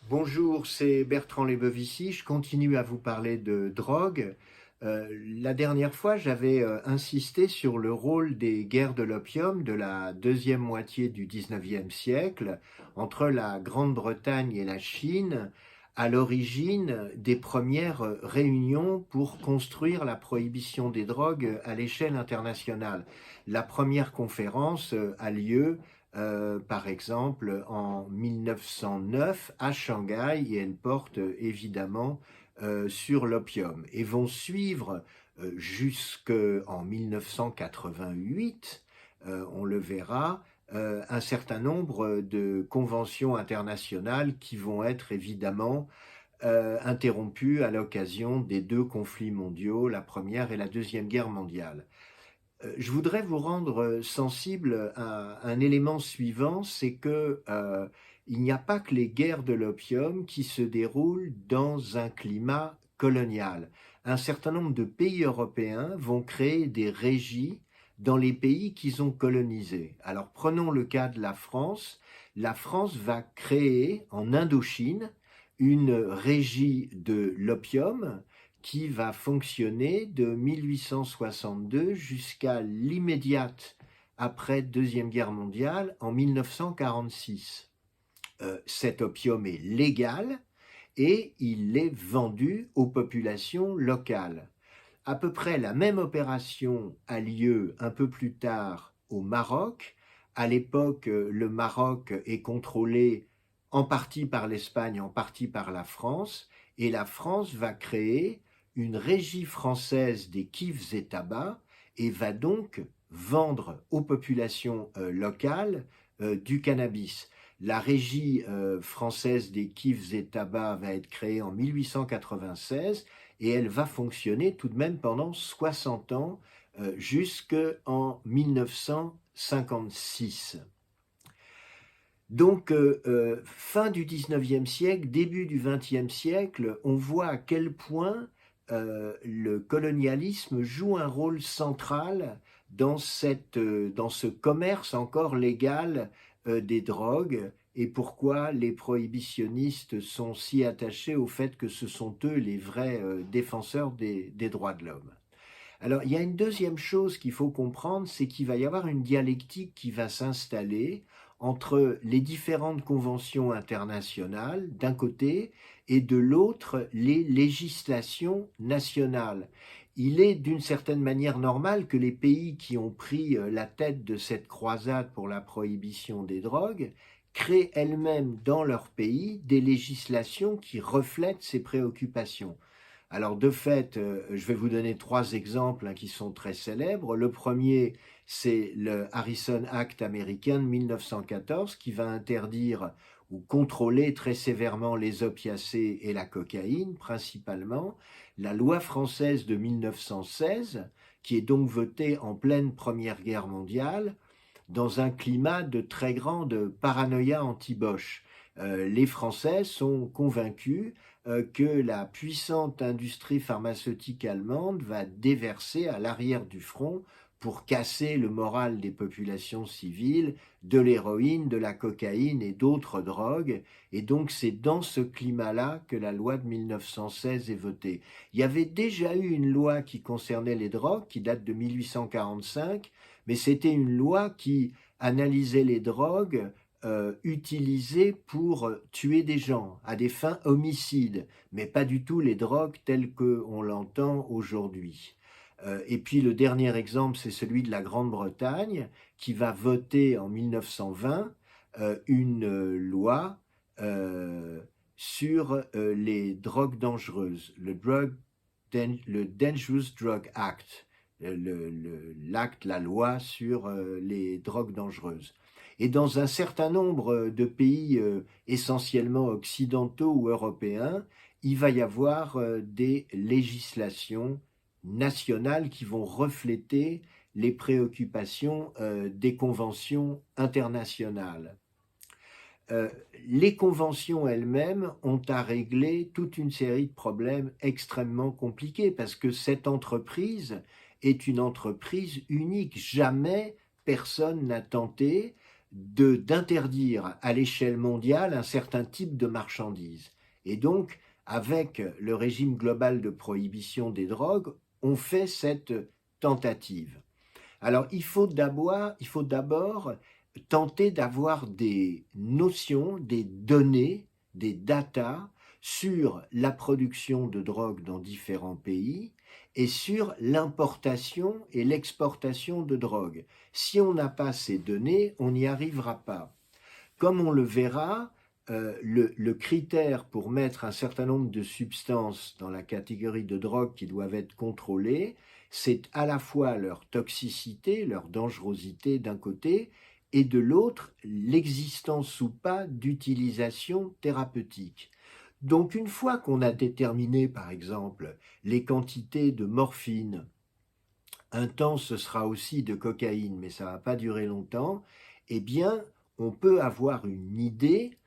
Bonjour, c'est Bertrand Lebovici. Je continue à vous parler de drogue. La dernière fois, j'avais insisté sur le rôle des guerres de l'opium de la deuxième moitié du XIXe siècle entre la Grande-Bretagne et la Chine, à l'origine des premières réunions pour construire la prohibition des drogues à l'échelle internationale. La première conférence a lieu par exemple, en 1909 à Shanghai, et elle porte évidemment sur l'opium. Et vont suivre jusqu'en 1988, on le verra, un certain nombre de conventions internationales qui vont être évidemment interrompues à l'occasion des deux conflits mondiaux, la Première et la Deuxième Guerre mondiale. Je voudrais vous rendre sensible à un élément suivant, c'est que il n'y a pas que les guerres de l'opium qui se déroulent dans un climat colonial. Un certain nombre de pays européens vont créer des régies dans les pays qu'ils ont colonisés. Alors prenons le cas de la France. La France va créer en Indochine une régie de l'opium qui va fonctionner de 1862 jusqu'à l'immédiate après Deuxième Guerre mondiale en 1946. Cet opium est légal et il est vendu aux populations locales. À peu près la même opération a lieu un peu plus tard au Maroc. À l'époque, le Maroc est contrôlé en partie par l'Espagne, en partie par la France, et la France va créer une régie française des kifs et tabacs et va donc vendre aux populations locales du cannabis. La régie française des kifs et tabacs va être créée en 1896 et elle va fonctionner tout de même pendant 60 ans jusqu'en 1956. Donc, fin du 19e siècle, début du 20e siècle, on voit à quel point le colonialisme joue un rôle central dans ce commerce encore légal des drogues et pourquoi les prohibitionnistes sont si attachés au fait que ce sont eux les vrais défenseurs des droits de l'homme. Alors, il y a une deuxième chose qu'il faut comprendre, c'est qu'il va y avoir une dialectique qui va s'installer entre les différentes conventions internationales d'un côté et de l'autre les législations nationales. Il est d'une certaine manière normal que les pays qui ont pris la tête de cette croisade pour la prohibition des drogues créent elles-mêmes dans leur pays des législations qui reflètent ces préoccupations. Alors de fait, je vais vous donner trois exemples qui sont très célèbres. Le premier, c'est le Harrison Act américain de 1914 qui va interdire ou contrôler très sévèrement les opiacés et la cocaïne principalement. La loi française de 1916 qui est donc votée en pleine Première Guerre mondiale dans un climat de très grande paranoïa anti-Bosch. Les Français sont convaincus que la puissante industrie pharmaceutique allemande va déverser à l'arrière du front pour casser le moral des populations civiles, de l'héroïne, de la cocaïne et d'autres drogues. Et donc c'est dans ce climat-là que la loi de 1916 est votée. Il y avait déjà eu une loi qui concernait les drogues, qui date de 1845, mais c'était une loi qui analysait les drogues utilisées pour tuer des gens à des fins homicides, mais pas du tout les drogues telles qu'on l'entend aujourd'hui. Et puis le dernier exemple, c'est celui de la Grande-Bretagne, qui va voter en 1920 une loi euh, sur les drogues dangereuses, le Dangerous Drug Act, l'acte, la loi sur les drogues dangereuses. Et dans un certain nombre de pays essentiellement occidentaux ou européens, il va y avoir des législations nationales qui vont refléter les préoccupations des conventions internationales. Euh, les conventions elles-mêmes ont à régler toute une série de problèmes extrêmement compliqués parce que cette entreprise est une entreprise unique. Jamais personne n'a tenté d'interdire à l'échelle mondiale un certain type de marchandises. Et donc, avec le régime global de prohibition des drogues, on fait cette tentative. Alors, il faut d'abord tenter d'avoir des notions, des données, des datas sur la production de drogue dans différents pays et sur l'importation et l'exportation de drogue. Si on n'a pas ces données, on n'y arrivera pas. Comme on le verra, le critère pour mettre un certain nombre de substances dans la catégorie de drogue qui doivent être contrôlées, c'est à la fois leur toxicité, leur dangerosité d'un côté, et de l'autre, l'existence ou pas d'utilisation thérapeutique. Donc une fois qu'on a déterminé, par exemple, les quantités de morphine, un temps ce sera aussi de cocaïne, mais ça ne va pas durer longtemps, eh bien, on peut avoir une idée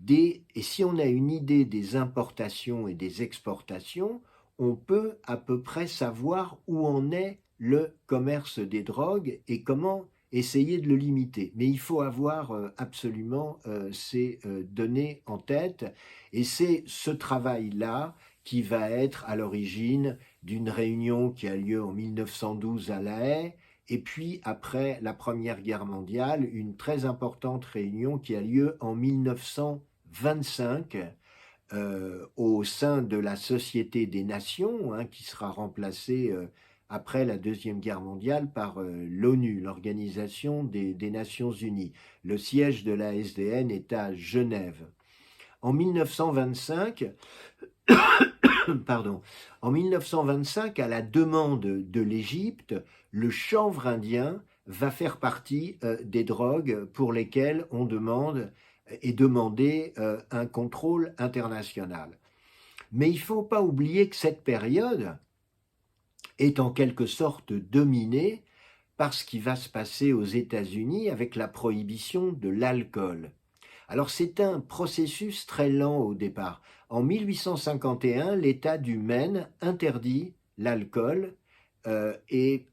et si on a une idée des importations et des exportations, on peut à peu près savoir où en est le commerce des drogues et comment essayer de le limiter. Mais il faut avoir absolument ces données en tête et c'est ce travail-là qui va être à l'origine d'une réunion qui a lieu en 1912 à La Haye et puis après la Première Guerre mondiale, une très importante réunion qui a lieu en 1925 au sein de la Société des Nations, hein, qui sera remplacée après la Deuxième Guerre mondiale par l'ONU, l'Organisation des Nations Unies. Le siège de la SDN est à Genève. En 1925, pardon, en 1925, à la demande de l'Égypte, le chanvre indien va faire partie des drogues pour lesquelles on demande et demander un contrôle international. Mais il ne faut pas oublier que cette période est en quelque sorte dominée par ce qui va se passer aux États-Unis avec la prohibition de l'alcool. Alors c'est un processus très lent au départ. En 1851, l'État du Maine interdit l'alcool et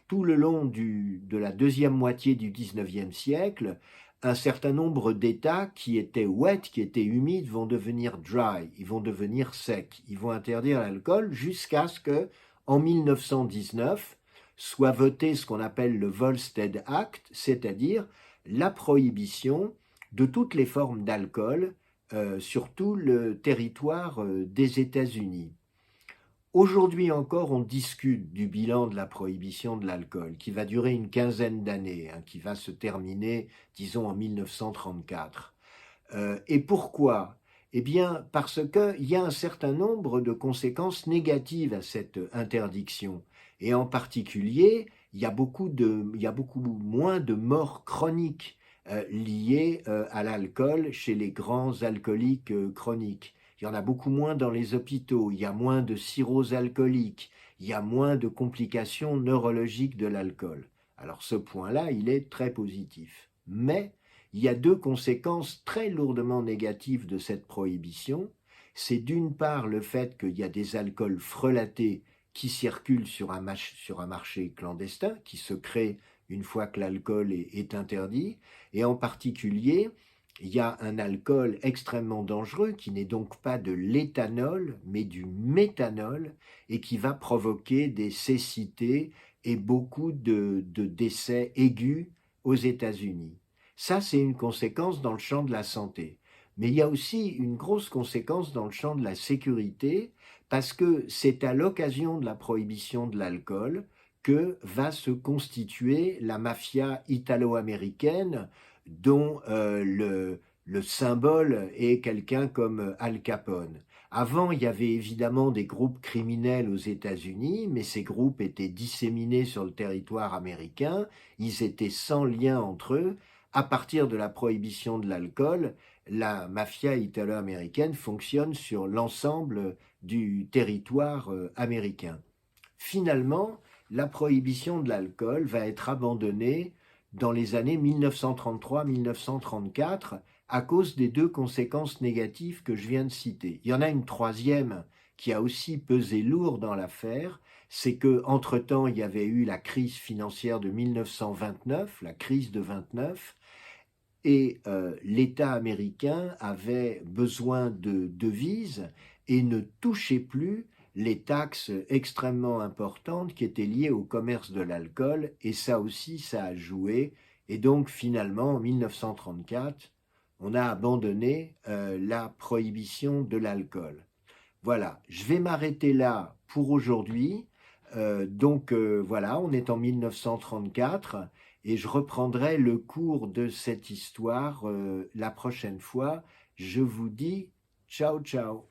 tout le long de la deuxième moitié du XIXe siècle, un certain nombre d'États qui étaient wet, qui étaient humides, vont devenir dry, ils vont devenir secs, ils vont interdire l'alcool jusqu'à ce que, en 1919, soit voté ce qu'on appelle le Volstead Act, c'est-à-dire la prohibition de toutes les formes d'alcool sur tout le territoire des États-Unis. Aujourd'hui encore, on discute du bilan de la prohibition de l'alcool, qui va durer une quinzaine d'années, hein, qui va se terminer, disons, en 1934. Et pourquoi? Eh bien, parce qu'il y a un certain nombre de conséquences négatives à cette interdiction. Et en particulier, il y a beaucoup moins de morts chroniques liées à l'alcool chez les grands alcooliques chroniques. Il y en a beaucoup moins dans les hôpitaux, il y a moins de cirrhose alcoolique, il y a moins de complications neurologiques de l'alcool. Alors ce point-là, il est très positif. Mais il y a deux conséquences très lourdement négatives de cette prohibition. C'est d'une part le fait qu'il y a des alcools frelatés qui circulent sur un marché clandestin, qui se crée une fois que l'alcool est interdit, et en particulier, il y a un alcool extrêmement dangereux qui n'est donc pas de l'éthanol, mais du méthanol, et qui va provoquer des cécités et beaucoup de décès aigus aux États-Unis. Ça, c'est une conséquence dans le champ de la santé. Mais il y a aussi une grosse conséquence dans le champ de la sécurité, parce que c'est à l'occasion de la prohibition de l'alcool que va se constituer la mafia italo-américaine, dont le symbole est quelqu'un comme Al Capone. Avant, il y avait évidemment des groupes criminels aux États-Unis, mais ces groupes étaient disséminés sur le territoire américain, ils étaient sans lien entre eux. À partir de la prohibition de l'alcool, la mafia italo-américaine fonctionne sur l'ensemble du territoire américain. Finalement, la prohibition de l'alcool va être abandonnée dans les années 1933-1934 à cause des deux conséquences négatives que je viens de citer. Il y en a une troisième qui a aussi pesé lourd dans l'affaire, c'est que entre-temps, il y avait eu la crise financière de 1929, la crise de 29, et l'État américain avait besoin de devises et ne touchait plus les taxes extrêmement importantes qui étaient liées au commerce de l'alcool, et ça aussi, ça a joué. Et donc finalement, en 1934, on a abandonné la prohibition de l'alcool. Voilà, je vais m'arrêter là pour aujourd'hui. Voilà, on est en 1934 et je reprendrai le cours de cette histoire la prochaine fois. Je vous dis ciao ciao.